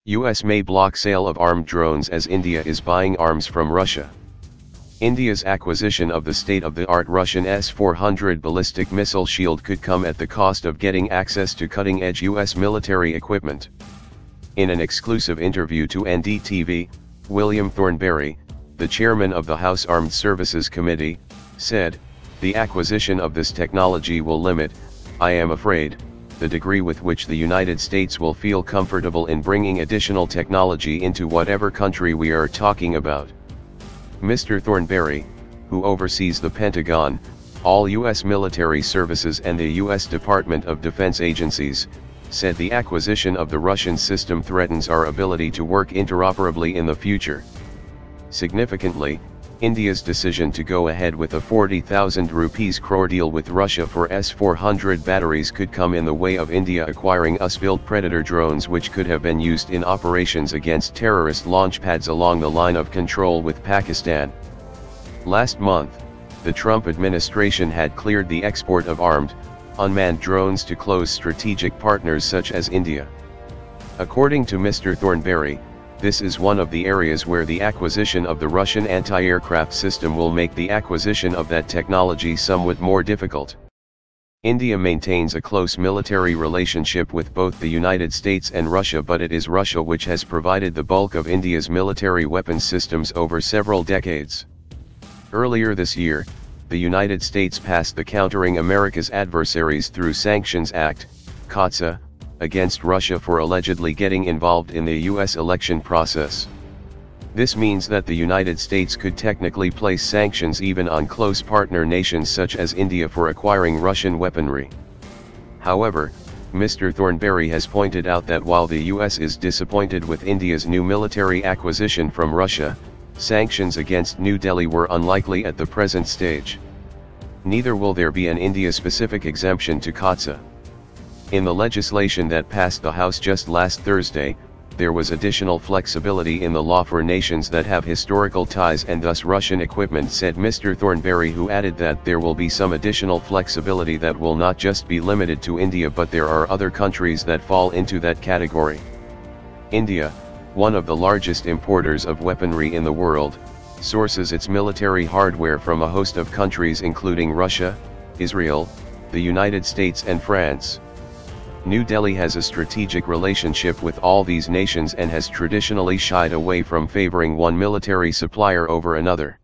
US may block sale of armed drones as India is buying arms from Russia. India's acquisition of the state-of-the-art Russian S-400 ballistic missile shield could come at the cost of getting access to cutting-edge US military equipment. In an exclusive interview to NDTV, William Thornberry, the chairman of the House Armed Services Committee, said, "The acquisition of this technology will limit, I am afraid, the degree with which the United States will feel comfortable in bringing additional technology into whatever country we are talking about." Mr. Thornberry, who oversees the Pentagon, all U.S. military services and the U.S. Department of Defense agencies, said the acquisition of the Russian system threatens our ability to work interoperably in the future. Significantly, India's decision to go ahead with a 40,000 rupees crore deal with Russia for S-400 batteries could come in the way of India acquiring US-built Predator drones, which could have been used in operations against terrorist launchpads along the line of control with Pakistan. Last month, the Trump administration had cleared the export of armed, unmanned drones to close strategic partners such as India. According to Mr. Thornberry, this is one of the areas where the acquisition of the Russian anti-aircraft system will make the acquisition of that technology somewhat more difficult. India maintains a close military relationship with both the United States and Russia, but it is Russia which has provided the bulk of India's military weapons systems over several decades. Earlier this year, the United States passed the Countering America's Adversaries Through Sanctions Act, CAATSA, against Russia for allegedly getting involved in the U.S. election process. This means that the United States could technically place sanctions even on close partner nations such as India for acquiring Russian weaponry. However, Mr. Thornberry has pointed out that while the U.S. is disappointed with India's new military acquisition from Russia, sanctions against New Delhi were unlikely at the present stage. Neither will there be an India-specific exemption to CAATSA. In the legislation that passed the House just last Thursday, there was additional flexibility in the law for nations that have historical ties and thus Russian equipment, said Mr. Thornberry, who added that there will be some additional flexibility that will not just be limited to India, but there are other countries that fall into that category. India, one of the largest importers of weaponry in the world, sources its military hardware from a host of countries including Russia, Israel, the United States and France. New Delhi has a strategic relationship with all these nations and has traditionally shied away from favoring one military supplier over another.